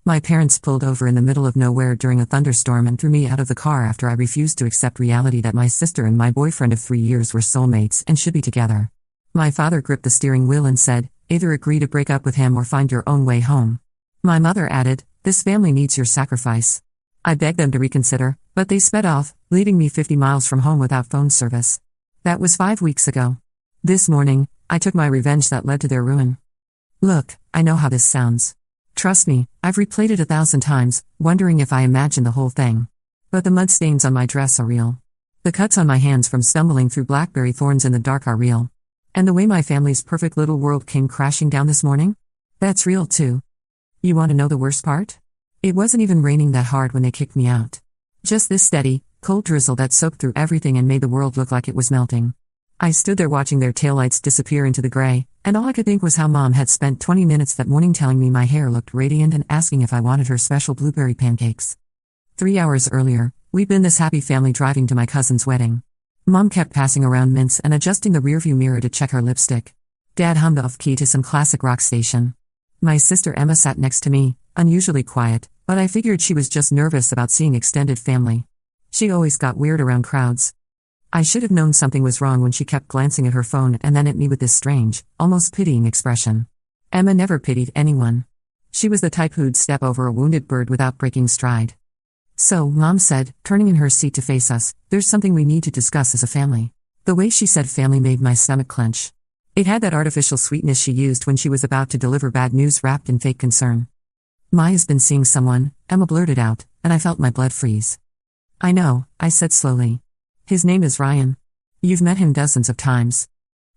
My parents pulled over in the middle of nowhere during a thunderstorm and threw me out of the car after I refused to accept reality that my sister and my boyfriend of 3 years were soulmates and should be together. My father gripped the steering wheel and said, "Either agree to break up with him or find your own way home." My mother added, "This family needs your sacrifice." I begged them to reconsider, but they sped off, leaving me 50 miles from home without phone service. That was 5 weeks ago. This morning, I took my revenge that led to their ruin. Look, I know how this sounds. Trust me, I've replayed it 1,000 times, wondering if I imagined the whole thing. But the mud stains on my dress are real. The cuts on my hands from stumbling through blackberry thorns in the dark are real. And the way my family's perfect little world came crashing down this morning? That's real too. You want to know the worst part? It wasn't even raining that hard when they kicked me out. Just this steady, cold drizzle that soaked through everything and made the world look like it was melting. I stood there watching their taillights disappear into the gray, and all I could think was how Mom had spent 20 minutes that morning telling me my hair looked radiant and asking if I wanted her special blueberry pancakes. 3 hours earlier, we'd been this happy family driving to my cousin's wedding. Mom kept passing around mints and adjusting the rearview mirror to check her lipstick. Dad hummed off-key to some classic rock station. My sister Emma sat next to me, unusually quiet, but I figured she was just nervous about seeing extended family. She always got weird around crowds. I should have known something was wrong when she kept glancing at her phone and then at me with this strange, almost pitying expression. Emma never pitied anyone. She was the type who'd step over a wounded bird without breaking stride. "So," Mom said, turning in her seat to face us, "there's something we need to discuss as a family." The way she said family made my stomach clench. It had that artificial sweetness she used when she was about to deliver bad news wrapped in fake concern. "Maya's been seeing someone," Emma blurted out, and I felt my blood freeze. "I know," I said slowly. "His name is Ryan. You've met him dozens of times."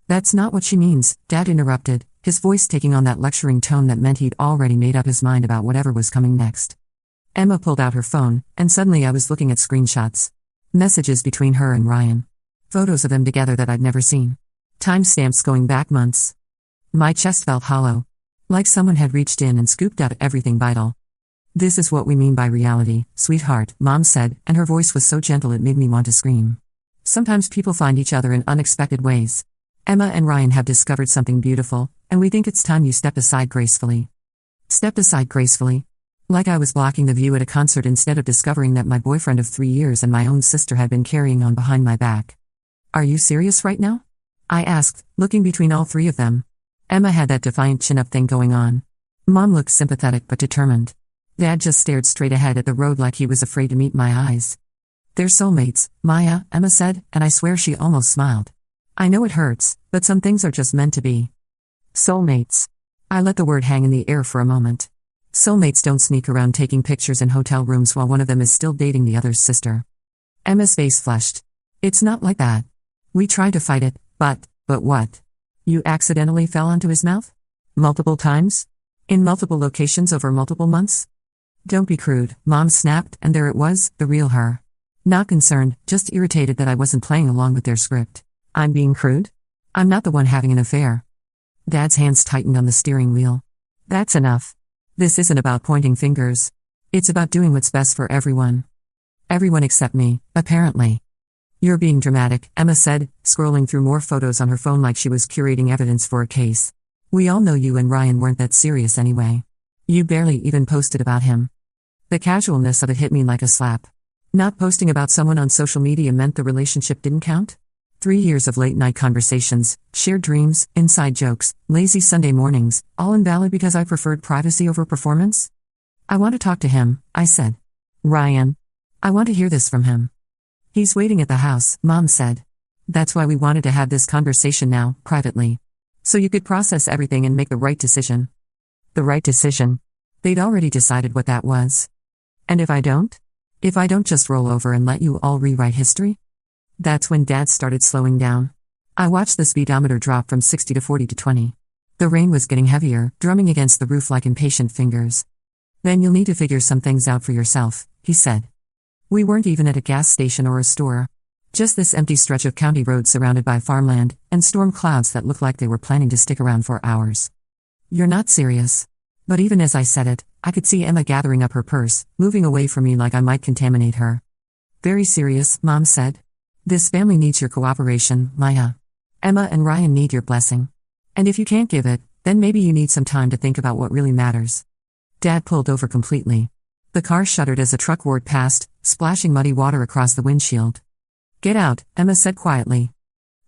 "That's not what she means," Dad interrupted, his voice taking on that lecturing tone that meant he'd already made up his mind about whatever was coming next. Emma pulled out her phone, and suddenly I was looking at screenshots. Messages between her and Ryan. Photos of them together that I'd never seen. Timestamps going back months. My chest felt hollow. Like someone had reached in and scooped out everything vital. "This is what we mean by reality, sweetheart," Mom said, and her voice was so gentle it made me want to scream. "Sometimes people find each other in unexpected ways. Emma and Ryan have discovered something beautiful, and we think it's time you stepped aside gracefully." Stepped aside gracefully? Like I was blocking the view at a concert instead of discovering that my boyfriend of 3 years and my own sister had been carrying on behind my back. "Are you serious right now?" I asked, looking between all three of them. Emma had that defiant chin-up thing going on. Mom looked sympathetic but determined. Dad just stared straight ahead at the road like he was afraid to meet my eyes. "They're soulmates, Maya," Emma said, and I swear she almost smiled. "I know it hurts, but some things are just meant to be." Soulmates. I let the word hang in the air for a moment. Soulmates don't sneak around taking pictures in hotel rooms while one of them is still dating the other's sister. Emma's face flushed. "It's not like that. We tried to fight it, but what? You accidentally fell onto his mouth? Multiple times? In multiple locations over multiple months?" "Don't be crude," Mom snapped, and there it was, the real her. Not concerned, just irritated that I wasn't playing along with their script. "I'm being crude? I'm not the one having an affair." Dad's hands tightened on the steering wheel. "That's enough. This isn't about pointing fingers. It's about doing what's best for everyone. Everyone except me, apparently." "You're being dramatic," Emma said, scrolling through more photos on her phone like she was curating evidence for a case. "We all know you and Ryan weren't that serious anyway. You barely even posted about him." The casualness of it hit me like a slap. Not posting about someone on social media meant the relationship didn't count? 3 years of late-night conversations, shared dreams, inside jokes, lazy Sunday mornings, all invalid because I preferred privacy over performance? "I want to talk to him," I said. "Ryan. I want to hear this from him." "He's waiting at the house," Mom said. "That's why we wanted to have this conversation now, privately. So you could process everything and make the right decision." The right decision? They'd already decided what that was. "And if I don't? If I don't just roll over and let you all rewrite history?" That's when Dad started slowing down. I watched the speedometer drop from 60 to 40 to 20. The rain was getting heavier, drumming against the roof like impatient fingers. "Then you'll need to figure some things out for yourself," he said. We weren't even at a gas station or a store. Just this empty stretch of county road surrounded by farmland, and storm clouds that looked like they were planning to stick around for hours. "You're not serious." But even as I said it, I could see Emma gathering up her purse, moving away from me like I might contaminate her. "Very serious," Mom said. "This family needs your cooperation, Maya. Emma and Ryan need your blessing. And if you can't give it, then maybe you need some time to think about what really matters." Dad pulled over completely. The car shuddered as a truck roared past, splashing muddy water across the windshield. "Get out," Emma said quietly.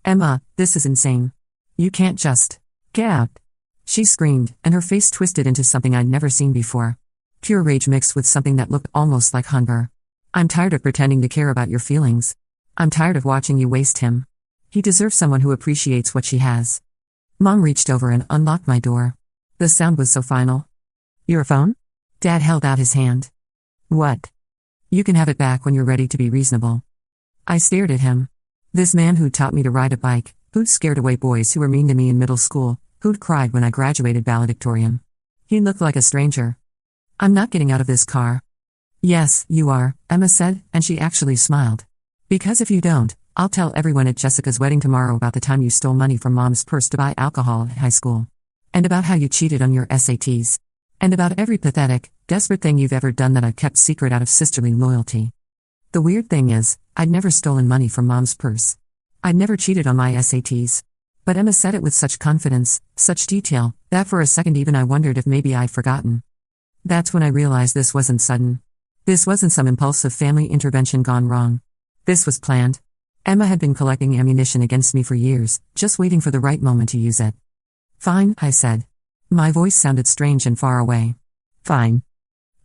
"Emma, this is insane. You can't just get out." She screamed, and her face twisted into something I'd never seen before. Pure rage mixed with something that looked almost like hunger. "I'm tired of pretending to care about your feelings. I'm tired of watching you waste him. He deserves someone who appreciates what she has." Mom reached over and unlocked my door. The sound was so final. "Your phone?" Dad held out his hand. "What?" "You can have it back when you're ready to be reasonable." I stared at him. This man who'd taught me to ride a bike, who'd scared away boys who were mean to me in middle school, who'd cried when I graduated valedictorian. He looked like a stranger. "I'm not getting out of this car." "Yes, you are," Emma said, and she actually smiled. "Because if you don't, I'll tell everyone at Jessica's wedding tomorrow about the time you stole money from Mom's purse to buy alcohol at high school. And about how you cheated on your SATs. And about every pathetic, desperate thing you've ever done that I've kept secret out of sisterly loyalty." The weird thing is, I'd never stolen money from Mom's purse. I'd never cheated on my SATs. But Emma said it with such confidence, such detail, that for a second even I wondered if maybe I'd forgotten. That's when I realized this wasn't sudden. This wasn't some impulsive family intervention gone wrong. This was planned. Emma had been collecting ammunition against me for years, just waiting for the right moment to use it. "Fine," I said. My voice sounded strange and far away. "Fine."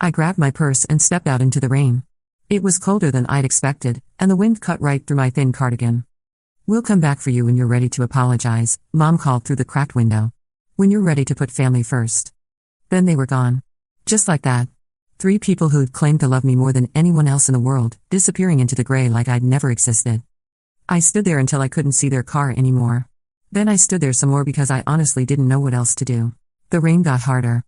I grabbed my purse and stepped out into the rain. It was colder than I'd expected, and the wind cut right through my thin cardigan. "We'll come back for you when you're ready to apologize," Mom called through the cracked window. "When you're ready to put family first." Then they were gone. Just like that. 3 people who'd claimed to love me more than anyone else in the world, disappearing into the gray like I'd never existed. I stood there until I couldn't see their car anymore. Then I stood there some more because I honestly didn't know what else to do. The rain got harder.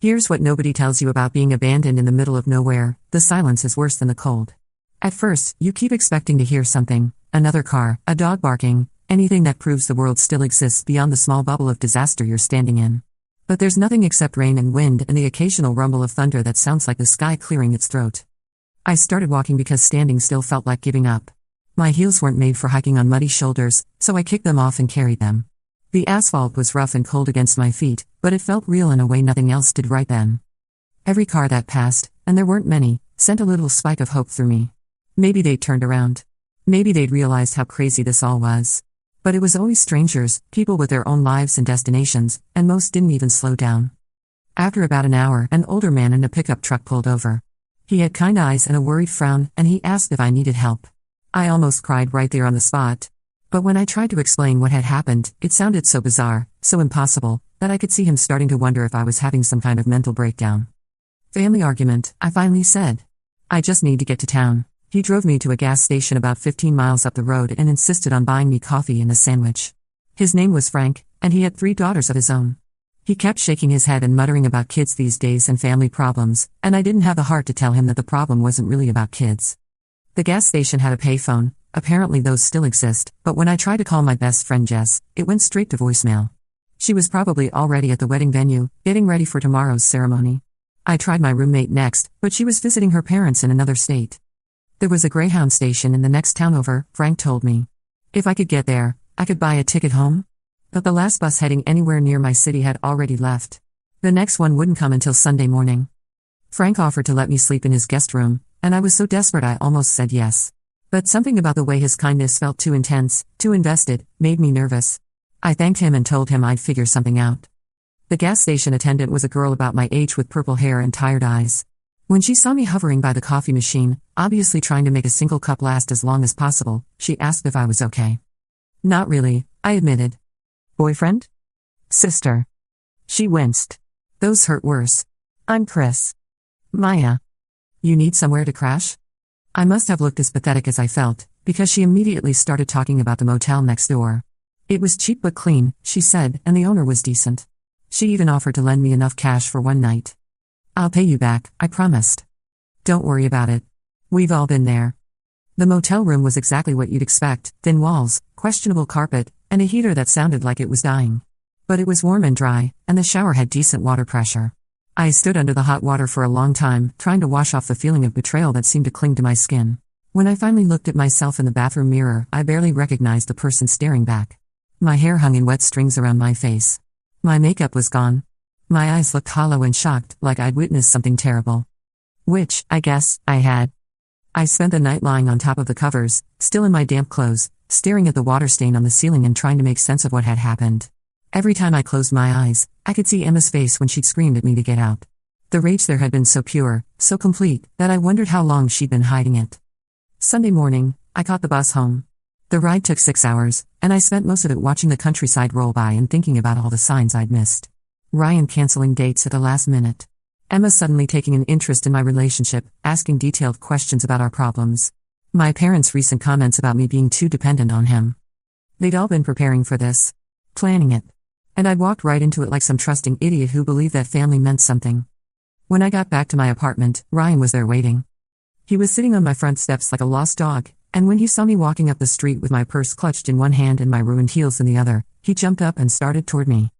Here's what nobody tells you about being abandoned in the middle of nowhere: the silence is worse than the cold. At first, you keep expecting to hear something: another car, a dog barking, anything that proves the world still exists beyond the small bubble of disaster you're standing in. But there's nothing except rain and wind and the occasional rumble of thunder that sounds like the sky clearing its throat. I started walking because standing still felt like giving up. My heels weren't made for hiking on muddy shoulders, so I kicked them off and carried them. The asphalt was rough and cold against my feet, but it felt real in a way nothing else did right then. Every car that passed, and there weren't many, sent a little spike of hope through me. Maybe they'd turned around. Maybe they'd realized how crazy this all was. But it was always strangers, people with their own lives and destinations, and most didn't even slow down. After about an hour, an older man in a pickup truck pulled over. He had kind eyes and a worried frown, and he asked if I needed help. I almost cried right there on the spot. But when I tried to explain what had happened, it sounded so bizarre, so impossible, that I could see him starting to wonder if I was having some kind of mental breakdown. "Family argument," I finally said. "I just need to get to town." He drove me to a gas station about 15 miles up the road and insisted on buying me coffee and a sandwich. His name was Frank, and he had 3 daughters of his own. He kept shaking his head and muttering about kids these days and family problems, and I didn't have the heart to tell him that the problem wasn't really about kids. The gas station had a payphone. Apparently those still exist, but when I tried to call my best friend Jess, it went straight to voicemail. She was probably already at the wedding venue, getting ready for tomorrow's ceremony. I tried my roommate next, but she was visiting her parents in another state. There was a Greyhound station in the next town over, Frank told me. If I could get there, I could buy a ticket home. But the last bus heading anywhere near my city had already left. The next one wouldn't come until Sunday morning. Frank offered to let me sleep in his guest room, and I was so desperate I almost said yes. But something about the way his kindness felt too intense, too invested, made me nervous. I thanked him and told him I'd figure something out. The gas station attendant was a girl about my age with purple hair and tired eyes. When she saw me hovering by the coffee machine, obviously trying to make a single cup last as long as possible, she asked if I was okay. "Not really," I admitted. "Boyfriend?" "Sister." She winced. "Those hurt worse. I'm Chris." "Maya. You need somewhere to crash?" I must have looked as pathetic as I felt, because she immediately started talking about the motel next door. It was cheap but clean, she said, and the owner was decent. She even offered to lend me enough cash for one night. "I'll pay you back," I promised. "Don't worry about it. We've all been there." The motel room was exactly what you'd expect: thin walls, questionable carpet, and a heater that sounded like it was dying. But it was warm and dry, and the shower had decent water pressure. I stood under the hot water for a long time, trying to wash off the feeling of betrayal that seemed to cling to my skin. When I finally looked at myself in the bathroom mirror, I barely recognized the person staring back. My hair hung in wet strings around my face. My makeup was gone. My eyes looked hollow and shocked, like I'd witnessed something terrible. Which, I guess, I had. I spent the night lying on top of the covers, still in my damp clothes, staring at the water stain on the ceiling and trying to make sense of what had happened. Every time I closed my eyes, I could see Emma's face when she'd screamed at me to get out. The rage there had been so pure, so complete, that I wondered how long she'd been hiding it. Sunday morning, I caught the bus home. The ride took 6 hours, and I spent most of it watching the countryside roll by and thinking about all the signs I'd missed. Ryan canceling dates at the last minute. Emma suddenly taking an interest in my relationship, asking detailed questions about our problems. My parents' recent comments about me being too dependent on him. They'd all been preparing for this. Planning it. And I'd walked right into it like some trusting idiot who believed that family meant something. When I got back to my apartment, Ryan was there waiting. He was sitting on my front steps like a lost dog, and when he saw me walking up the street with my purse clutched in one hand and my ruined heels in the other, he jumped up and started toward me.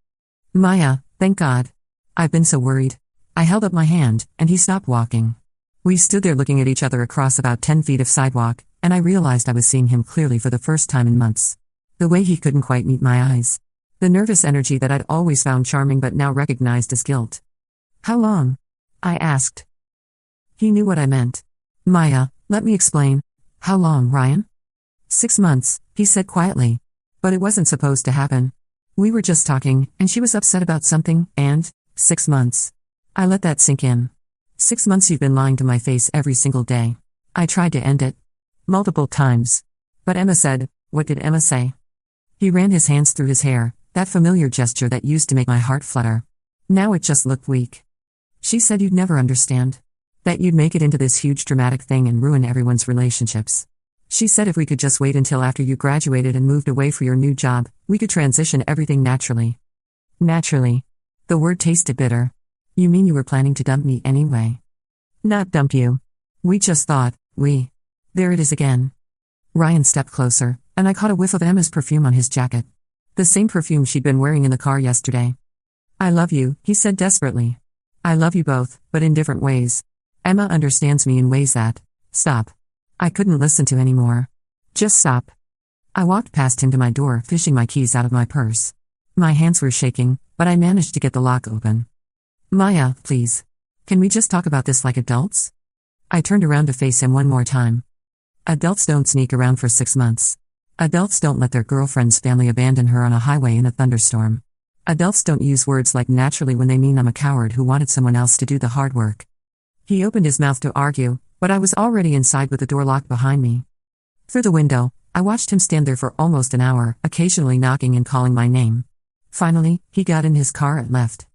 Maya, thank God. I've been so worried. I held up my hand, and he stopped walking. We stood there looking at each other across about 10 feet of sidewalk, and I realized I was seeing him clearly for the first time in months. The way he couldn't quite meet my eyes. The nervous energy that I'd always found charming but now recognized as guilt. How long? I asked. He knew what I meant. Maya, let me explain. How long, Ryan? 6 months, he said quietly. But it wasn't supposed to happen. We were just talking, and she was upset about something, and 6 months. I let that sink in. 6 months you've been lying to my face every single day. I tried to end it. Multiple times. But Emma said, what did Emma say? He ran his hands through his hair, that familiar gesture that used to make my heart flutter. Now it just looked weak. She said you'd never understand. That you'd make it into this huge dramatic thing and ruin everyone's relationships. She said if we could just wait until after you graduated and moved away for your new job, we could transition everything naturally. Naturally. The word tasted bitter. You mean you were planning to dump me anyway? Not dump you. We just thought, There it is again. Ryan stepped closer, and I caught a whiff of Emma's perfume on his jacket. The same perfume she'd been wearing in the car yesterday. I love you, he said desperately. I love you both, but in different ways. Emma understands me in ways that... Stop. I couldn't listen to anymore. Just stop. I walked past him to my door, fishing my keys out of my purse. My hands were shaking, but I managed to get the lock open. Maya, please. Can we just talk about this like adults? I turned around to face him one more time. Adults don't sneak around for 6 months. Adults don't let their girlfriend's family abandon her on a highway in a thunderstorm. Adults don't use words like naturally when they mean I'm a coward who wanted someone else to do the hard work. He opened his mouth to argue, but I was already inside with the door locked behind me. Through the window, I watched him stand there for almost an hour, occasionally knocking and calling my name. Finally, he got in his car and left.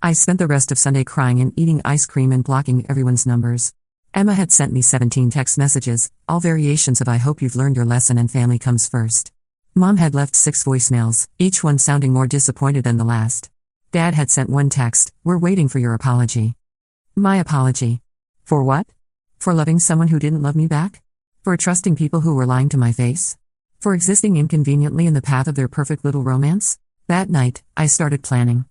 I spent the rest of Sunday crying and eating ice cream and blocking everyone's numbers. Emma had sent me 17 text messages, all variations of I hope you've learned your lesson and family comes first. Mom had left 6 voicemails, each one sounding more disappointed than the last. Dad had sent 1 text, we're waiting for your apology. My apology. For what? For loving someone who didn't love me back? For trusting people who were lying to my face? For existing inconveniently in the path of their perfect little romance? That night, I started planning.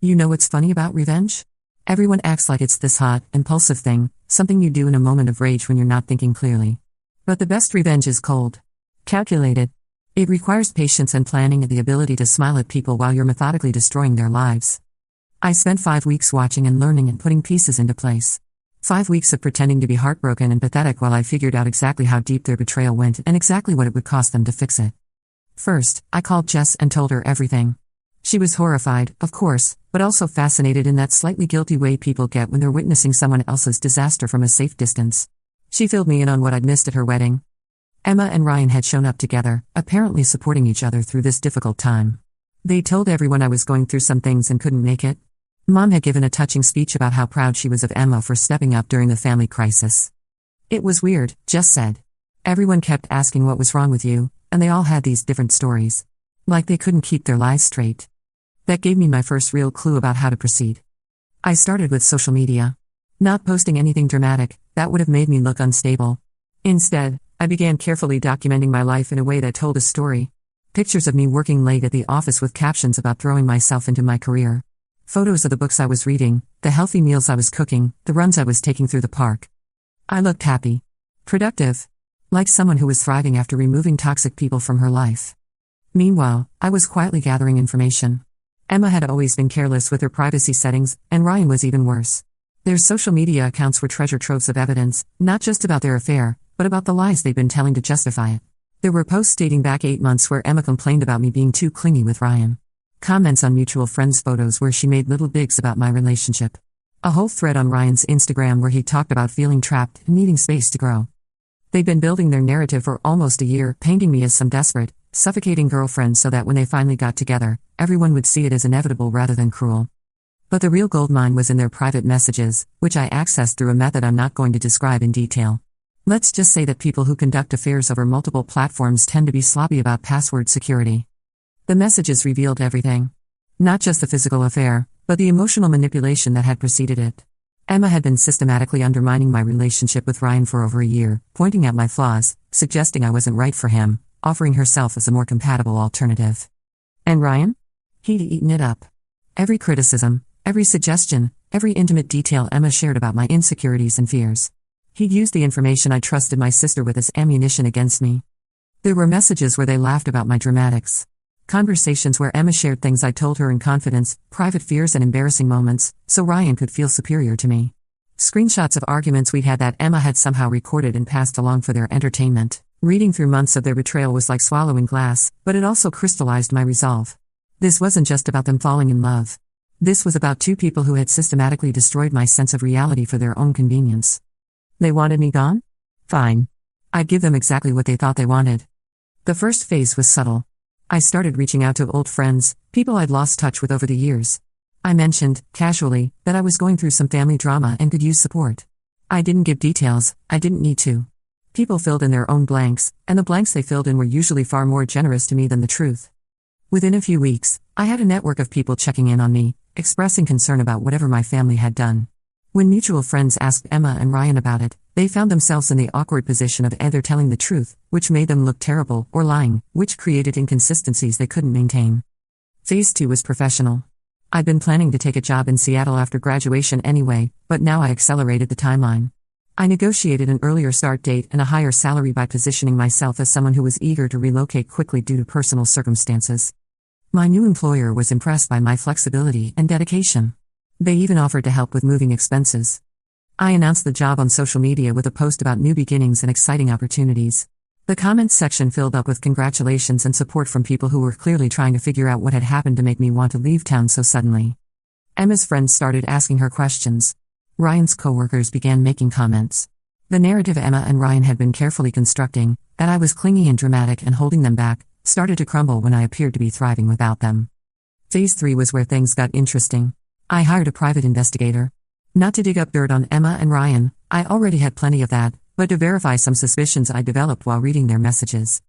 You know what's funny about revenge? Everyone acts like it's this hot, impulsive thing, something you do in a moment of rage when you're not thinking clearly. But the best revenge is cold. Calculated. It requires patience and planning and the ability to smile at people while you're methodically destroying their lives. I spent 5 weeks watching and learning and putting pieces into place. 5 weeks of pretending to be heartbroken and pathetic while I figured out exactly how deep their betrayal went and exactly what it would cost them to fix it. First, I called Jess and told her everything. She was horrified, of course, but also fascinated in that slightly guilty way people get when they're witnessing someone else's disaster from a safe distance. She filled me in on what I'd missed at her wedding. Emma and Ryan had shown up together, apparently supporting each other through this difficult time. They told everyone I was going through some things and couldn't make it. Mom had given a touching speech about how proud she was of Emma for stepping up during the family crisis. It was weird, Jess said. Everyone kept asking what was wrong with you, and they all had these different stories. Like they couldn't keep their lives straight. That gave me my first real clue about how to proceed. I started with social media. Not posting anything dramatic, that would have made me look unstable. Instead, I began carefully documenting my life in a way that told a story. Pictures of me working late at the office with captions about throwing myself into my career. Photos of the books I was reading, the healthy meals I was cooking, the runs I was taking through the park. I looked happy. Productive. Like someone who was thriving after removing toxic people from her life. Meanwhile, I was quietly gathering information. Emma had always been careless with her privacy settings, and Ryan was even worse. Their social media accounts were treasure troves of evidence, not just about their affair, but about the lies they'd been telling to justify it. There were posts dating back 8 months where Emma complained about me being too clingy with Ryan. Comments on mutual friends' photos where she made little digs about my relationship. A whole thread on Ryan's Instagram where he talked about feeling trapped and needing space to grow. They'd been building their narrative for almost a year, painting me as some desperate, suffocating girlfriend so that when they finally got together, everyone would see it as inevitable rather than cruel. But the real goldmine was in their private messages, which I accessed through a method I'm not going to describe in detail. Let's just say that people who conduct affairs over multiple platforms tend to be sloppy about password security. The messages revealed everything. Not just the physical affair, but the emotional manipulation that had preceded it. Emma had been systematically undermining my relationship with Ryan for over a year, pointing out my flaws, suggesting I wasn't right for him, offering herself as a more compatible alternative. And Ryan? He'd eaten it up. Every criticism, every suggestion, every intimate detail Emma shared about my insecurities and fears. He'd used the information I trusted my sister with as ammunition against me. There were messages where they laughed about my dramatics. Conversations where Emma shared things I told her in confidence, private fears and embarrassing moments, so Ryan could feel superior to me. Screenshots of arguments we'd had that Emma had somehow recorded and passed along for their entertainment. Reading through months of their betrayal was like swallowing glass, but it also crystallized my resolve. This wasn't just about them falling in love. This was about two people who had systematically destroyed my sense of reality for their own convenience. They wanted me gone? Fine. I'd give them exactly what they thought they wanted. The first phase was subtle. I started reaching out to old friends, people I'd lost touch with over the years. I mentioned, casually, that I was going through some family drama and could use support. I didn't give details, I didn't need to. People filled in their own blanks, and the blanks they filled in were usually far more generous to me than the truth. Within a few weeks, I had a network of people checking in on me, expressing concern about whatever my family had done. When mutual friends asked Emma and Ryan about it, they found themselves in the awkward position of either telling the truth, which made them look terrible, or lying, which created inconsistencies they couldn't maintain. Phase 2 was professional. I'd been planning to take a job in Seattle after graduation anyway, but now I accelerated the timeline. I negotiated an earlier start date and a higher salary by positioning myself as someone who was eager to relocate quickly due to personal circumstances. My new employer was impressed by my flexibility and dedication. They even offered to help with moving expenses. I announced the job on social media with a post about new beginnings and exciting opportunities. The comments section filled up with congratulations and support from people who were clearly trying to figure out what had happened to make me want to leave town so suddenly. Emma's friends started asking her questions. Ryan's coworkers began making comments. The narrative Emma and Ryan had been carefully constructing, that I was clingy and dramatic and holding them back, started to crumble when I appeared to be thriving without them. Phase 3 was where things got interesting. I hired a private investigator. Not to dig up dirt on Emma and Ryan, I already had plenty of that, but to verify some suspicions I developed while reading their messages.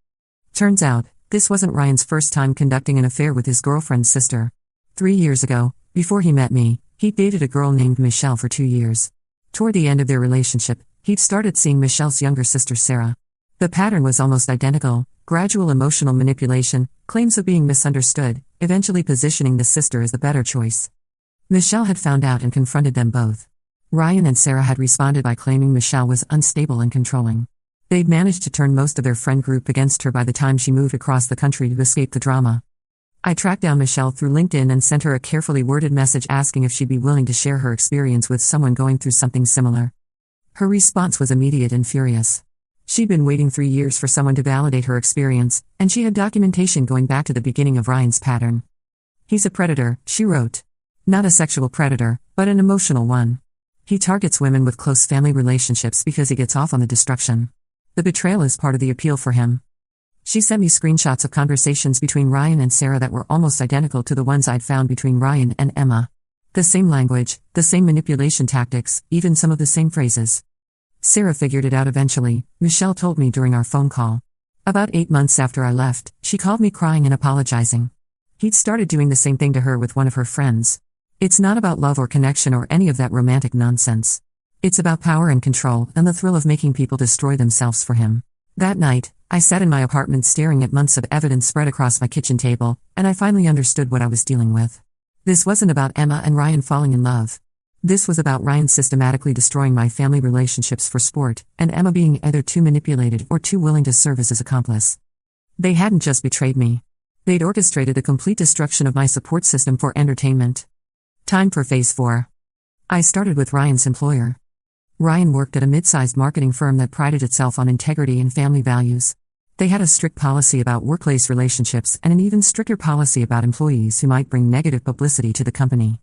Turns out, this wasn't Ryan's first time conducting an affair with his girlfriend's sister. 3 years ago, before he met me, he'd dated a girl named Michelle for 2 years. Toward the end of their relationship, he'd started seeing Michelle's younger sister Sarah. The pattern was almost identical: gradual emotional manipulation, claims of being misunderstood, eventually positioning the sister as the better choice. Michelle had found out and confronted them both. Ryan and Sarah had responded by claiming Michelle was unstable and controlling. They'd managed to turn most of their friend group against her by the time she moved across the country to escape the drama. I tracked down Michelle through LinkedIn and sent her a carefully worded message asking if she'd be willing to share her experience with someone going through something similar. Her response was immediate and furious. She'd been waiting 3 years for someone to validate her experience, and she had documentation going back to the beginning of Ryan's pattern. "He's a predator," she wrote. "Not a sexual predator, but an emotional one. He targets women with close family relationships because he gets off on the destruction. The betrayal is part of the appeal for him." She sent me screenshots of conversations between Ryan and Sarah that were almost identical to the ones I'd found between Ryan and Emma. The same language, the same manipulation tactics, even some of the same phrases. Sarah figured it out eventually, Michelle told me during our phone call. About 8 months after I left, she called me crying and apologizing. He'd started doing the same thing to her with one of her friends. It's not about love or connection or any of that romantic nonsense. It's about power and control and the thrill of making people destroy themselves for him. That night, I sat in my apartment staring at months of evidence spread across my kitchen table, and I finally understood what I was dealing with. This wasn't about Emma and Ryan falling in love. This was about Ryan systematically destroying my family relationships for sport, and Emma being either too manipulated or too willing to serve as his accomplice. They hadn't just betrayed me. They'd orchestrated the complete destruction of my support system for entertainment. Time for Phase 4. I started with Ryan's employer. Ryan worked at a mid-sized marketing firm that prided itself on integrity and family values. They had a strict policy about workplace relationships and an even stricter policy about employees who might bring negative publicity to the company.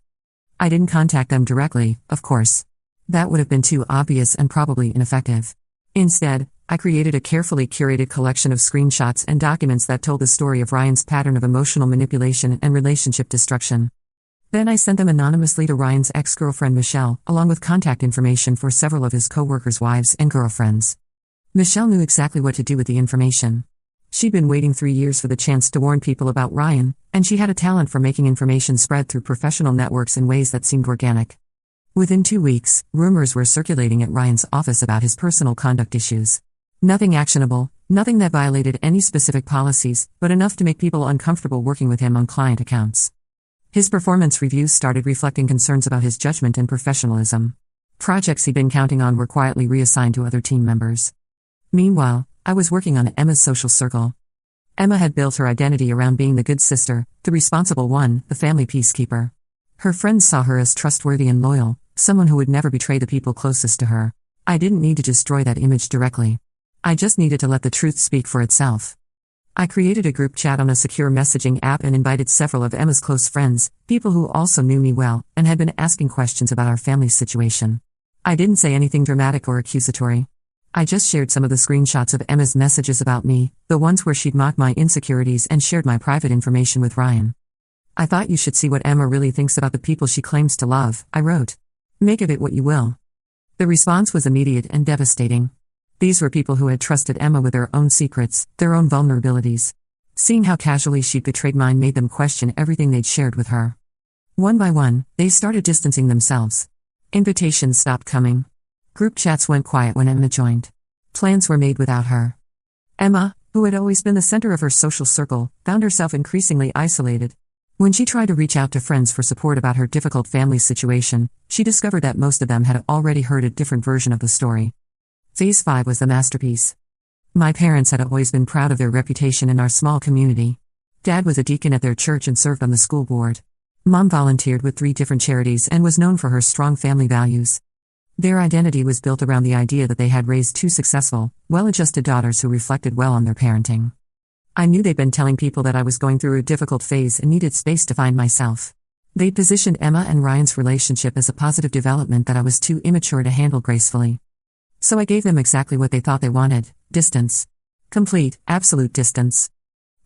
I didn't contact them directly, of course. That would have been too obvious and probably ineffective. Instead, I created a carefully curated collection of screenshots and documents that told the story of Ryan's pattern of emotional manipulation and relationship destruction. Then I sent them anonymously to Ryan's ex-girlfriend Michelle, along with contact information for several of his co-workers' wives and girlfriends. Michelle knew exactly what to do with the information. She'd been waiting 3 years for the chance to warn people about Ryan, and she had a talent for making information spread through professional networks in ways that seemed organic. Within 2 weeks, rumors were circulating at Ryan's office about his personal conduct issues. Nothing actionable, nothing that violated any specific policies, but enough to make people uncomfortable working with him on client accounts. His performance reviews started reflecting concerns about his judgment and professionalism. Projects he'd been counting on were quietly reassigned to other team members. Meanwhile, I was working on Emma's social circle. Emma had built her identity around being the good sister, the responsible one, the family peacekeeper. Her friends saw her as trustworthy and loyal, someone who would never betray the people closest to her. I didn't need to destroy that image directly. I just needed to let the truth speak for itself. I created a group chat on a secure messaging app and invited several of Emma's close friends, people who also knew me well, and had been asking questions about our family's situation. I didn't say anything dramatic or accusatory. I just shared some of the screenshots of Emma's messages about me, the ones where she'd mocked my insecurities and shared my private information with Ryan. I thought you should see what Emma really thinks about the people she claims to love, I wrote. Make of it what you will. The response was immediate and devastating. These were people who had trusted Emma with their own secrets, their own vulnerabilities. Seeing how casually she'd betrayed mine made them question everything they'd shared with her. One by one, they started distancing themselves. Invitations stopped coming. Group chats went quiet when Emma joined. Plans were made without her. Emma, who had always been the center of her social circle, found herself increasingly isolated. When she tried to reach out to friends for support about her difficult family situation, she discovered that most of them had already heard a different version of the story. Phase 5 was the masterpiece. My parents had always been proud of their reputation in our small community. Dad was a deacon at their church and served on the school board. Mom volunteered with 3 different charities and was known for her strong family values. Their identity was built around the idea that they had raised 2 successful, well-adjusted daughters who reflected well on their parenting. I knew they'd been telling people that I was going through a difficult phase and needed space to find myself. They'd positioned Emma and Ryan's relationship as a positive development that I was too immature to handle gracefully. So I gave them exactly what they thought they wanted: distance. Complete, absolute distance.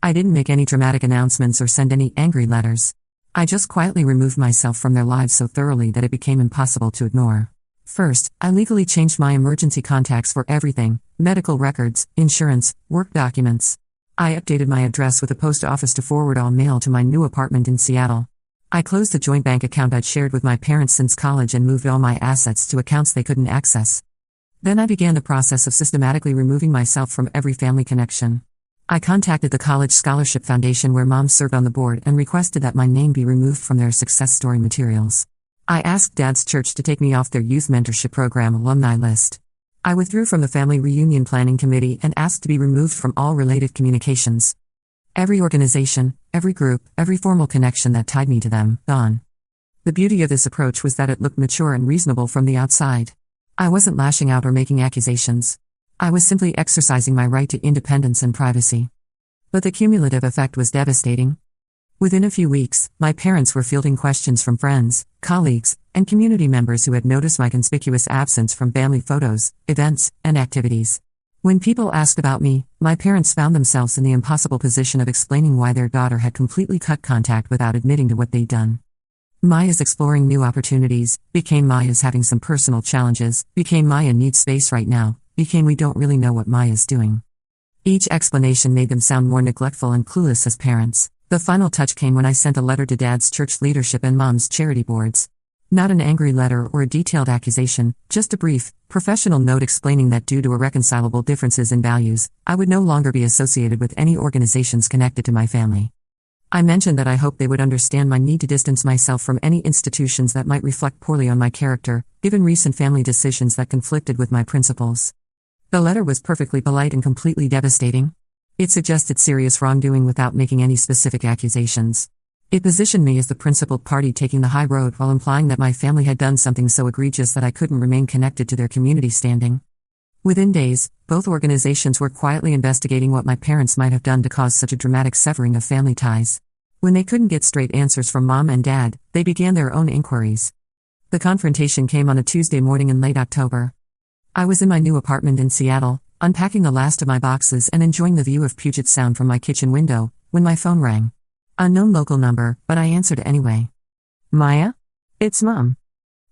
I didn't make any dramatic announcements or send any angry letters. I just quietly removed myself from their lives so thoroughly that it became impossible to ignore. First, I legally changed my emergency contacts for everything: medical records, insurance, work documents. I updated my address with the post office to forward all mail to my new apartment in Seattle. I closed the joint bank account I'd shared with my parents since college and moved all my assets to accounts they couldn't access. Then I began the process of systematically removing myself from every family connection. I contacted the College Scholarship Foundation where Mom served on the board and requested that my name be removed from their success story materials. I asked Dad's church to take me off their youth mentorship program alumni list. I withdrew from the family reunion planning committee and asked to be removed from all related communications. Every organization, every group, every formal connection that tied me to them, gone. The beauty of this approach was that it looked mature and reasonable from the outside. I wasn't lashing out or making accusations. I was simply exercising my right to independence and privacy. But the cumulative effect was devastating. Within a few weeks, my parents were fielding questions from friends, colleagues, and community members who had noticed my conspicuous absence from family photos, events, and activities. When people asked about me, my parents found themselves in the impossible position of explaining why their daughter had completely cut contact without admitting to what they'd done. Maya's exploring new opportunities, became Maya's having some personal challenges, became Maya needs space right now, became we don't really know what Maya's doing. Each explanation made them sound more neglectful and clueless as parents. The final touch came when I sent a letter to Dad's church leadership and Mom's charity boards. Not an angry letter or a detailed accusation, just a brief, professional note explaining that due to irreconcilable differences in values, I would no longer be associated with any organizations connected to my family. I mentioned that I hoped they would understand my need to distance myself from any institutions that might reflect poorly on my character, given recent family decisions that conflicted with my principles. The letter was perfectly polite and completely devastating. It suggested serious wrongdoing without making any specific accusations. It positioned me as the principal party taking the high road while implying that my family had done something so egregious that I couldn't remain connected to their community standing. Within days, both organizations were quietly investigating what my parents might have done to cause such a dramatic severing of family ties. When they couldn't get straight answers from Mom and Dad, they began their own inquiries. The confrontation came on a Tuesday morning in late October. I was in my new apartment in Seattle, unpacking the last of my boxes and enjoying the view of Puget Sound from my kitchen window, when my phone rang. Unknown local number, but I answered anyway. Maya? It's Mom.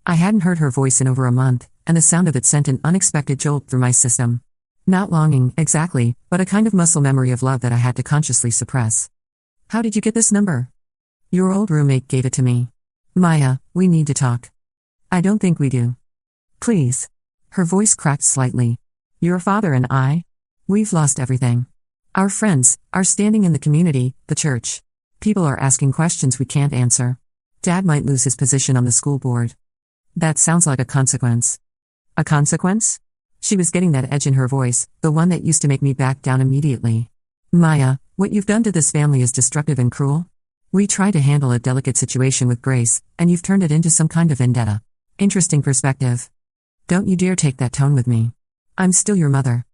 I hadn't heard her voice in over a month, and the sound of it sent an unexpected jolt through my system. Not longing, exactly, but a kind of muscle memory of love that I had to consciously suppress. How did you get this number? Your old roommate gave it to me. Maya, we need to talk. I don't think we do. Please. Her voice cracked slightly. Your father and I? We've lost everything. Our friends, our standing in the community, the church. People are asking questions we can't answer. Dad might lose his position on the school board. That sounds like a consequence. A consequence? She was getting that edge in her voice, the one that used to make me back down immediately. Maya, what you've done to this family is destructive and cruel. We try to handle a delicate situation with grace, and you've turned it into some kind of vendetta. Interesting perspective. Don't you dare take that tone with me. I'm still your mother.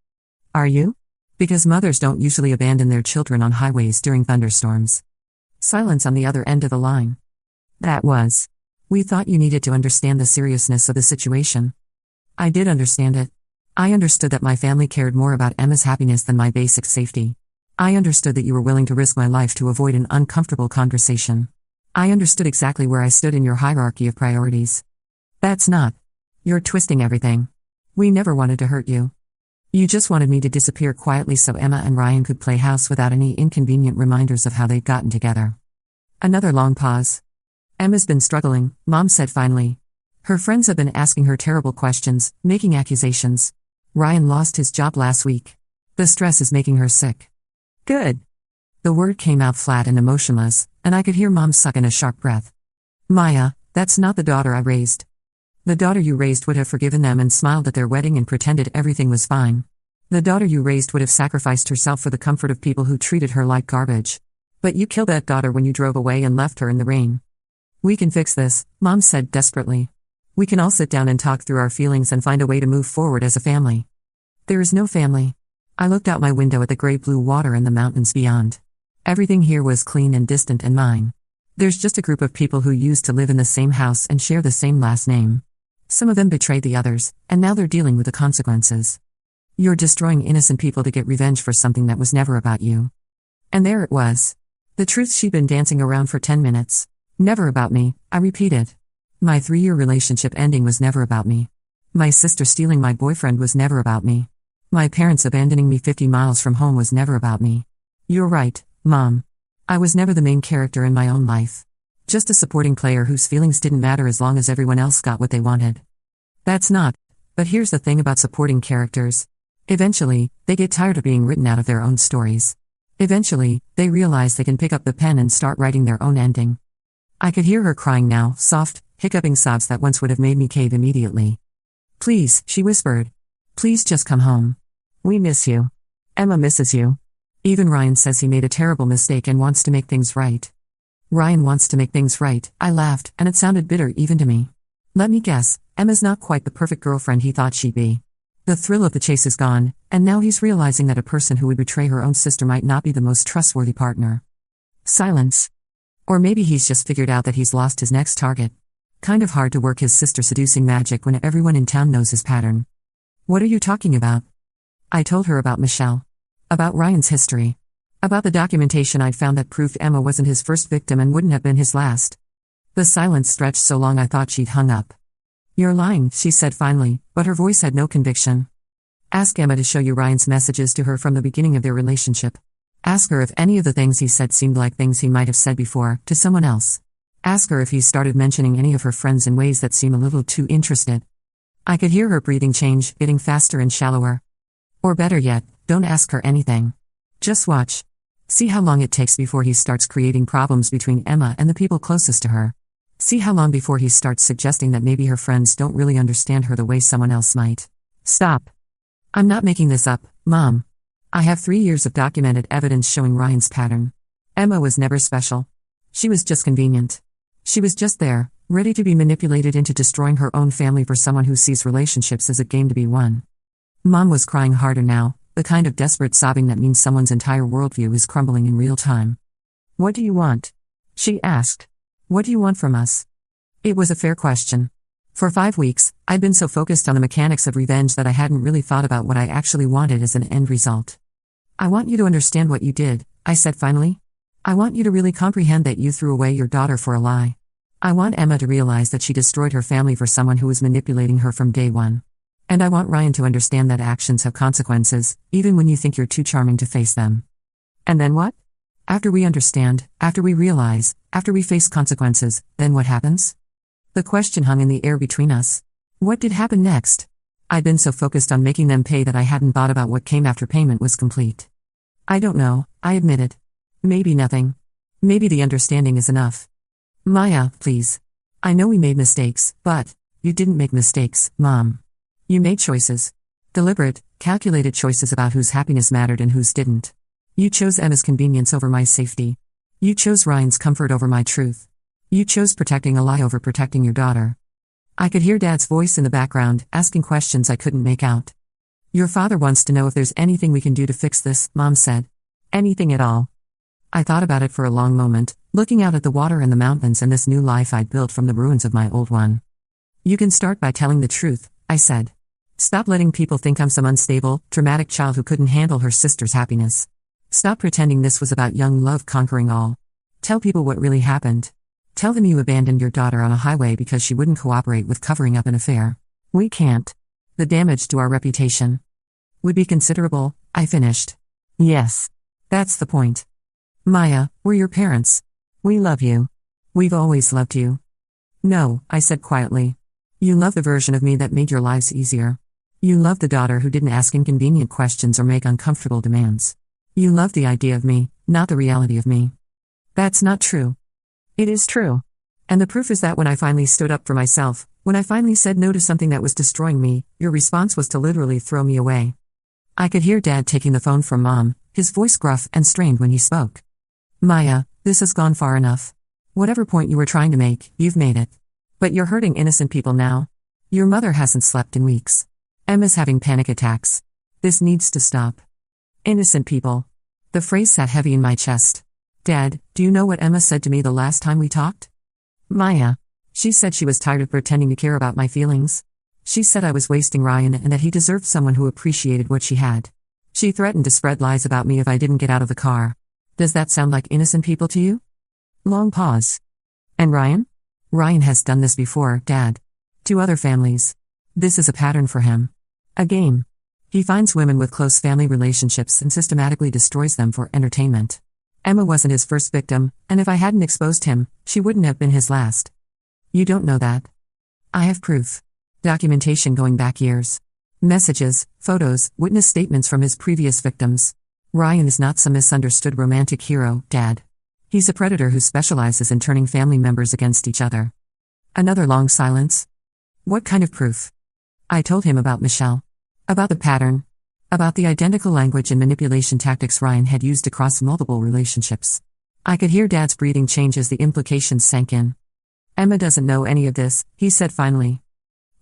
Are you? Because mothers don't usually abandon their children on highways during thunderstorms. Silence on the other end of the line. That was. We thought you needed to understand the seriousness of the situation. I did understand it. I understood that my family cared more about Emma's happiness than my basic safety. I understood that you were willing to risk my life to avoid an uncomfortable conversation. I understood exactly where I stood in your hierarchy of priorities. That's not. You're twisting everything. We never wanted to hurt you. You just wanted me to disappear quietly so Emma and Ryan could play house without any inconvenient reminders of how they'd gotten together. Another long pause. Emma's been struggling, Mom said finally. Her friends have been asking her terrible questions, making accusations. Ryan lost his job last week. The stress is making her sick. Good. The word came out flat and emotionless, and I could hear Mom suck in a sharp breath. Maya, that's not the daughter I raised. The daughter you raised would have forgiven them and smiled at their wedding and pretended everything was fine. The daughter you raised would have sacrificed herself for the comfort of people who treated her like garbage. But you killed that daughter when you drove away and left her in the rain. We can fix this, Mom said desperately. We can all sit down and talk through our feelings and find a way to move forward as a family. There is no family. I looked out my window at the gray-blue water and the mountains beyond. Everything here was clean and distant and mine. There's just a group of people who used to live in the same house and share the same last name. Some of them betrayed the others, and now they're dealing with the consequences. You're destroying innocent people to get revenge for something that was never about you. And there it was. The truth she'd been dancing around for 10 minutes. Never about me, I repeated. My 3-year relationship ending was never about me. My sister stealing my boyfriend was never about me. My parents abandoning me 50 miles from home was never about me. You're right, Mom. I was never the main character in my own life. Just a supporting player whose feelings didn't matter as long as everyone else got what they wanted. That's not. But here's the thing about supporting characters. Eventually, they get tired of being written out of their own stories. Eventually, they realize they can pick up the pen and start writing their own ending. I could hear her crying now, soft, hiccuping sobs that once would have made me cave immediately. Please, she whispered. Please just come home. We miss you. Emma misses you. Even Ryan says he made a terrible mistake and wants to make things right. Ryan wants to make things right, I laughed, and it sounded bitter even to me. Let me guess, Emma's not quite the perfect girlfriend he thought she'd be. The thrill of the chase is gone, and now he's realizing that a person who would betray her own sister might not be the most trustworthy partner. Silence. Or maybe he's just figured out that he's lost his next target. Kind of hard to work his sister seducing magic when everyone in town knows his pattern. What are you talking about? I told her about Michelle. About Ryan's history. About the documentation I'd found that proved Emma wasn't his first victim and wouldn't have been his last. The silence stretched so long I thought she'd hung up. You're lying, she said finally, but her voice had no conviction. Ask Emma to show you Ryan's messages to her from the beginning of their relationship. Ask her if any of the things he said seemed like things he might have said before, to someone else. Ask her if he started mentioning any of her friends in ways that seem a little too interested. I could hear her breathing change, getting faster and shallower. Or better yet, don't ask her anything. Just watch. See how long it takes before he starts creating problems between Emma and the people closest to her. See how long before he starts suggesting that maybe her friends don't really understand her the way someone else might. Stop. I'm not making this up, Mom. I have 3 years of documented evidence showing Ryan's pattern. Emma was never special. She was just convenient. She was just there, ready to be manipulated into destroying her own family for someone who sees relationships as a game to be won. Mom was crying harder now, the kind of desperate sobbing that means someone's entire worldview is crumbling in real time. "What do you want?" she asked. "What do you want from us?" It was a fair question. For 5 weeks, I'd been so focused on the mechanics of revenge that I hadn't really thought about what I actually wanted as an end result. "I want you to understand what you did," I said finally. "I want you to really comprehend that you threw away your daughter for a lie. I want Emma to realize that she destroyed her family for someone who was manipulating her from day one. And I want Ryan to understand that actions have consequences, even when you think you're too charming to face them." "And then what?" "After we understand, after we realize, after we face consequences, then what happens?" The question hung in the air between us. What did happen next? I'd been so focused on making them pay that I hadn't thought about what came after payment was complete. "I don't know," I admitted. "Maybe nothing. Maybe the understanding is enough." "Maya, please. I know we made mistakes, but you didn't make mistakes, Mom. You made choices. Deliberate, calculated choices about whose happiness mattered and whose didn't. You chose Emma's convenience over my safety. You chose Ryan's comfort over my truth. You chose protecting a lie over protecting your daughter." I could hear Dad's voice in the background, asking questions I couldn't make out. "Your father wants to know if there's anything we can do to fix this," Mom said. "Anything at all." I thought about it for a long moment, looking out at the water and the mountains and this new life I'd built from the ruins of my old one. "You can start by telling the truth," I said. "Stop letting people think I'm some unstable, dramatic child who couldn't handle her sister's happiness. Stop pretending this was about young love conquering all. Tell people what really happened. Tell them you abandoned your daughter on a highway because she wouldn't cooperate with covering up an affair. We can't. The damage to our reputation would be considerable," I finished. "Yes. That's the point. Maya, we're your parents. We love you. We've always loved you." "No," I said quietly. "You love the version of me that made your lives easier. You love the daughter who didn't ask inconvenient questions or make uncomfortable demands. You love the idea of me, not the reality of me." "That's not true." "It is true. And the proof is that when I finally stood up for myself, when I finally said no to something that was destroying me, your response was to literally throw me away." I could hear Dad taking the phone from Mom, his voice gruff and strained when he spoke. "Maya, this has gone far enough. Whatever point you were trying to make, you've made it. But you're hurting innocent people now. Your mother hasn't slept in weeks. Emma's having panic attacks. This needs to stop." Innocent people. The phrase sat heavy in my chest. "Dad, do you know what Emma said to me the last time we talked?" "Maya. She said she was tired of pretending to care about my feelings. She said I was wasting Ryan and that he deserved someone who appreciated what she had. She threatened to spread lies about me if I didn't get out of the car. Does that sound like innocent people to you?" Long pause. "And Ryan?" "Ryan has done this before, Dad. To other families. This is a pattern for him. A game. He finds women with close family relationships and systematically destroys them for entertainment. Emma wasn't his first victim, and if I hadn't exposed him, she wouldn't have been his last. You don't know that. I have proof. Documentation going back years. Messages, photos, witness statements from his previous victims. Ryan is not some misunderstood romantic hero, Dad. He's a predator who specializes in turning family members against each other." Another long silence. "What kind of proof?" I told him about Michelle. About the pattern. About the identical language and manipulation tactics Ryan had used across multiple relationships. I could hear Dad's breathing change as the implications sank in. "Emma doesn't know any of this," he said finally.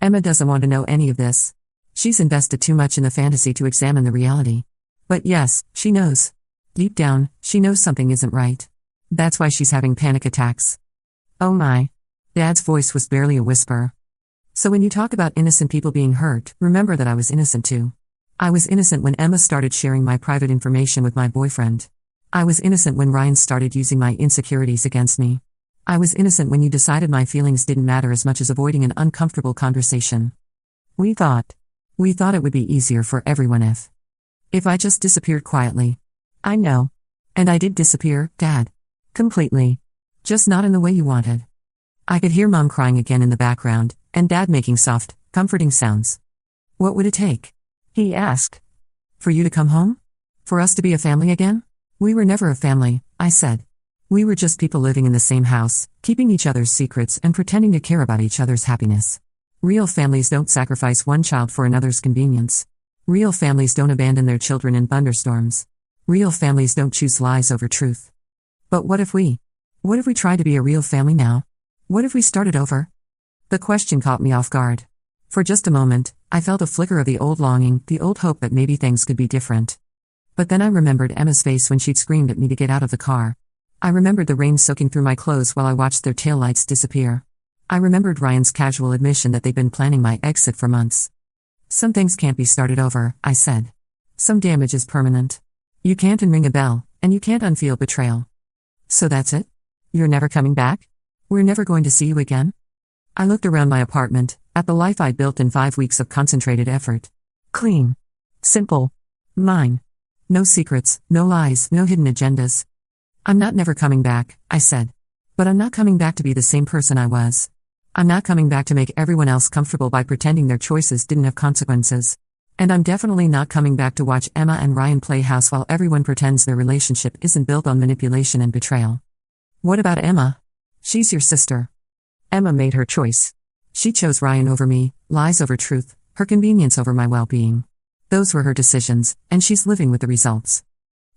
"Emma doesn't want to know any of this. She's invested too much in the fantasy to examine the reality. But yes, she knows. Deep down, she knows something isn't right. That's why she's having panic attacks." "Oh my." Dad's voice was barely a whisper. "So when you talk about innocent people being hurt, remember that I was innocent too. I was innocent when Emma started sharing my private information with my boyfriend. I was innocent when Ryan started using my insecurities against me. I was innocent when you decided my feelings didn't matter as much as avoiding an uncomfortable conversation. We thought it would be easier for everyone if I just disappeared quietly. I know. And I did disappear, Dad. Completely. Just not in the way you wanted." I could hear Mom crying again in the background, and Dad making soft, comforting sounds. "What would it take?" he asked. "For you to come home? For us to be a family again?" "We were never a family," I said. "We were just people living in the same house, keeping each other's secrets and pretending to care about each other's happiness. Real families don't sacrifice one child for another's convenience. Real families don't abandon their children in thunderstorms. Real families don't choose lies over truth. But what if we try to be a real family now? What if we started over? The question caught me off guard. For just a moment, I felt a flicker of the old longing, the old hope that maybe things could be different. But then I remembered Emma's face when she'd screamed at me to get out of the car. I remembered the rain soaking through my clothes while I watched their taillights disappear. I remembered Ryan's casual admission that they'd been planning my exit for months. Some things can't be started over, I said. Some damage is permanent. You can't unring a bell, and you can't unfeel betrayal. So that's it? You're never coming back? We're never going to see you again? I looked around my apartment, at the life I'd built in 5 weeks of concentrated effort. Clean. Simple. Mine. No secrets, no lies, no hidden agendas. I'm not never coming back, I said. But I'm not coming back to be the same person I was. I'm not coming back to make everyone else comfortable by pretending their choices didn't have consequences. And I'm definitely not coming back to watch Emma and Ryan play house while everyone pretends their relationship isn't built on manipulation and betrayal. What about Emma? She's your sister. Emma made her choice. She chose Ryan over me, lies over truth, her convenience over my well-being. Those were her decisions, and she's living with the results.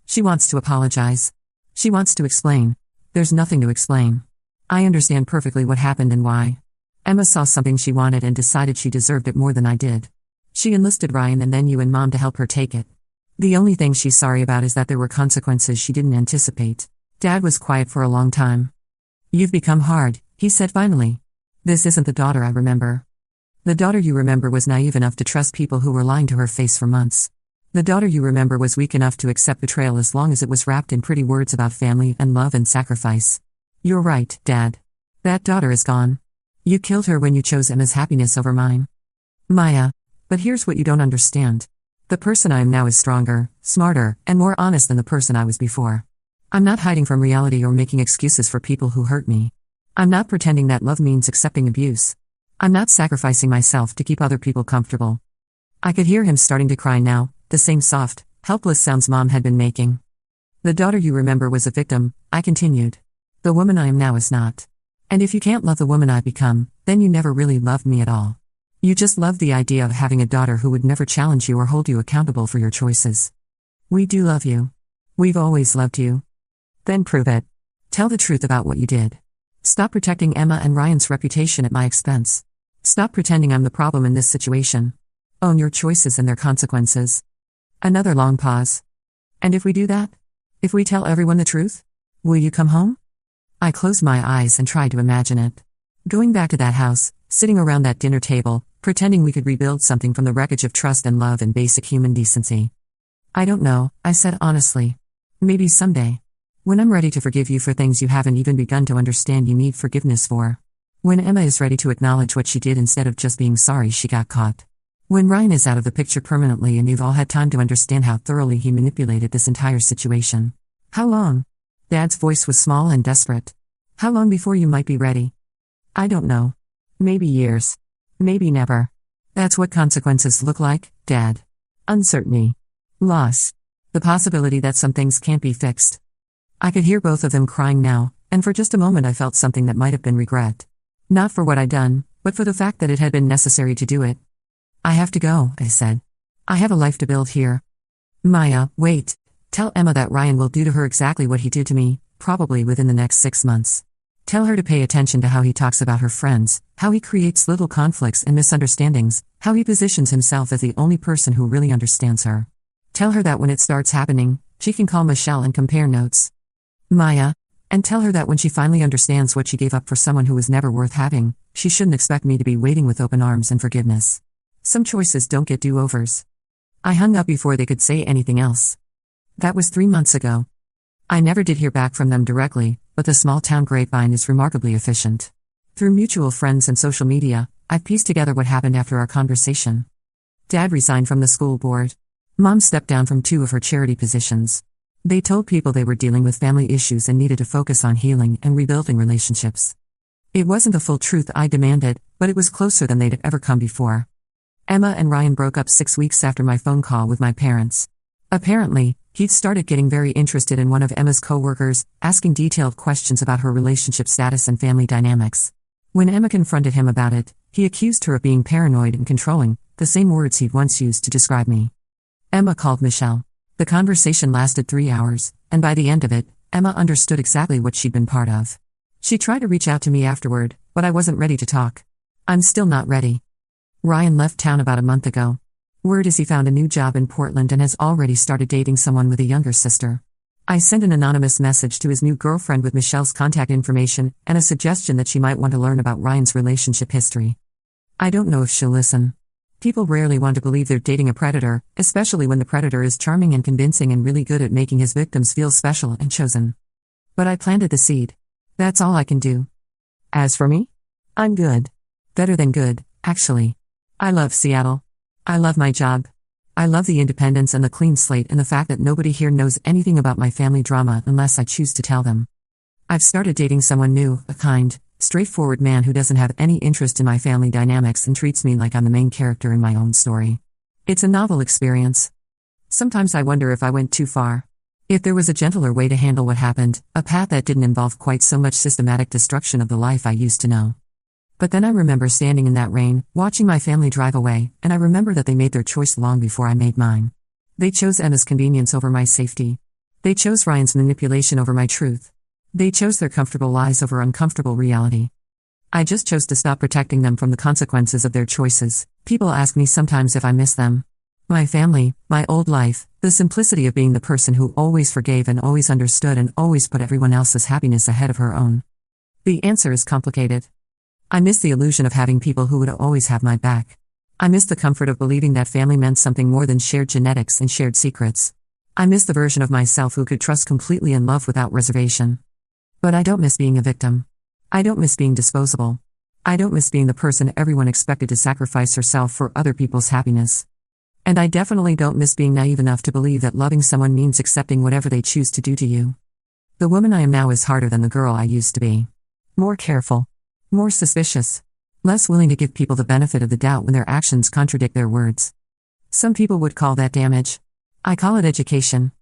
She wants to apologize. She wants to explain. There's nothing to explain. I understand perfectly what happened and why. Emma saw something she wanted and decided she deserved it more than I did. She enlisted Ryan and then you and Mom to help her take it. The only thing she's sorry about is that there were consequences she didn't anticipate. Dad was quiet for a long time. You've become hard, he said finally. This isn't the daughter I remember. The daughter you remember was naive enough to trust people who were lying to her face for months. The daughter you remember was weak enough to accept betrayal as long as it was wrapped in pretty words about family and love and sacrifice. You're right, Dad. That daughter is gone. You killed her when you chose Emma's happiness over mine. Maya. But here's what you don't understand. The person I am now is stronger, smarter, and more honest than the person I was before. I'm not hiding from reality or making excuses for people who hurt me. I'm not pretending that love means accepting abuse. I'm not sacrificing myself to keep other people comfortable. I could hear him starting to cry now, the same soft, helpless sounds Mom had been making. The daughter you remember was a victim, I continued. The woman I am now is not. And if you can't love the woman I've become, then you never really loved me at all. You just loved the idea of having a daughter who would never challenge you or hold you accountable for your choices. We do love you. We've always loved you. Then prove it. Tell the truth about what you did. Stop protecting Emma and Ryan's reputation at my expense. Stop pretending I'm the problem in this situation. Own your choices and their consequences. Another long pause. And if we do that? If we tell everyone the truth? Will you come home? I closed my eyes and tried to imagine it. Going back to that house, sitting around that dinner table, pretending we could rebuild something from the wreckage of trust and love and basic human decency. I don't know, I said honestly. Maybe someday. When I'm ready to forgive you for things you haven't even begun to understand you need forgiveness for. When Emma is ready to acknowledge what she did instead of just being sorry she got caught. When Ryan is out of the picture permanently and you've all had time to understand how thoroughly he manipulated this entire situation. How long? Dad's voice was small and desperate. How long before you might be ready? I don't know. Maybe years. Maybe never. That's what consequences look like, Dad. Uncertainty. Loss. The possibility that some things can't be fixed. I could hear both of them crying now, and for just a moment I felt something that might have been regret. Not for what I'd done, but for the fact that it had been necessary to do it. I have to go, I said. I have a life to build here. Maya, wait. Tell Emma that Ryan will do to her exactly what he did to me, probably within the next 6 months. Tell her to pay attention to how he talks about her friends, how he creates little conflicts and misunderstandings, how he positions himself as the only person who really understands her. Tell her that when it starts happening, she can call Michelle and compare notes. Maya. And tell her that when she finally understands what she gave up for someone who was never worth having, she shouldn't expect me to be waiting with open arms and forgiveness. Some choices don't get do-overs. I hung up before they could say anything else. That was 3 months ago. I never did hear back from them directly, but the small-town grapevine is remarkably efficient. Through mutual friends and social media, I've pieced together what happened after our conversation. Dad resigned from the school board. Mom stepped down from 2 of her charity positions. They told people they were dealing with family issues and needed to focus on healing and rebuilding relationships. It wasn't the full truth I demanded, but it was closer than they'd ever come before. Emma and Ryan broke up 6 weeks after my phone call with my parents. Apparently, he'd started getting very interested in one of Emma's co-workers, asking detailed questions about her relationship status and family dynamics. When Emma confronted him about it, he accused her of being paranoid and controlling, the same words he'd once used to describe me. Emma called Michelle. The conversation lasted 3 hours, and by the end of it, Emma understood exactly what she'd been part of. She tried to reach out to me afterward, but I wasn't ready to talk. I'm still not ready. Ryan left town about a month ago. Word is he found a new job in Portland and has already started dating someone with a younger sister. I sent an anonymous message to his new girlfriend with Michelle's contact information and a suggestion that she might want to learn about Ryan's relationship history. I don't know if she'll listen. People rarely want to believe they're dating a predator, especially when the predator is charming and convincing and really good at making his victims feel special and chosen. But I planted the seed. That's all I can do. As for me? I'm good. Better than good, actually. I love Seattle. I love my job. I love the independence and the clean slate and the fact that nobody here knows anything about my family drama unless I choose to tell them. I've started dating someone new, a kind, straightforward man who doesn't have any interest in my family dynamics and treats me like I'm the main character in my own story. It's a novel experience. Sometimes I wonder if I went too far. If there was a gentler way to handle what happened, a path that didn't involve quite so much systematic destruction of the life I used to know. But then I remember standing in that rain, watching my family drive away, and I remember that they made their choice long before I made mine. They chose Emma's convenience over my safety. They chose Ryan's manipulation over my truth. They chose their comfortable lies over uncomfortable reality. I just chose to stop protecting them from the consequences of their choices. People ask me sometimes if I miss them. My family, my old life, the simplicity of being the person who always forgave and always understood and always put everyone else's happiness ahead of her own. The answer is complicated. I miss the illusion of having people who would always have my back. I miss the comfort of believing that family meant something more than shared genetics and shared secrets. I miss the version of myself who could trust completely and love without reservation. But I don't miss being a victim. I don't miss being disposable. I don't miss being the person everyone expected to sacrifice herself for other people's happiness. And I definitely don't miss being naive enough to believe that loving someone means accepting whatever they choose to do to you. The woman I am now is harder than the girl I used to be. More careful. More suspicious. Less willing to give people the benefit of the doubt when their actions contradict their words. Some people would call that damage. I call it education.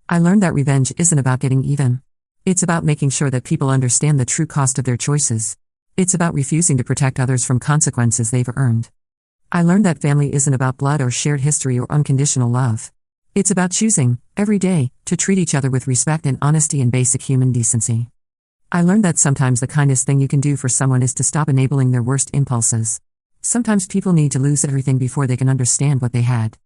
I learned that revenge isn't about getting even. It's about making sure that people understand the true cost of their choices. It's about refusing to protect others from consequences they've earned. I learned that family isn't about blood or shared history or unconditional love. It's about choosing, every day, to treat each other with respect and honesty and basic human decency. I learned that sometimes the kindest thing you can do for someone is to stop enabling their worst impulses. Sometimes people need to lose everything before they can understand what they had.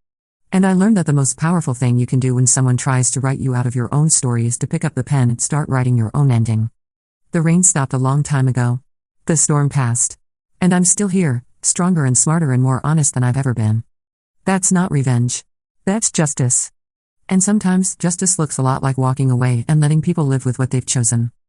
And I learned that the most powerful thing you can do when someone tries to write you out of your own story is to pick up the pen and start writing your own ending. The rain stopped a long time ago. The storm passed. And I'm still here, stronger and smarter and more honest than I've ever been. That's not revenge. That's justice. And sometimes, justice looks a lot like walking away and letting people live with what they've chosen.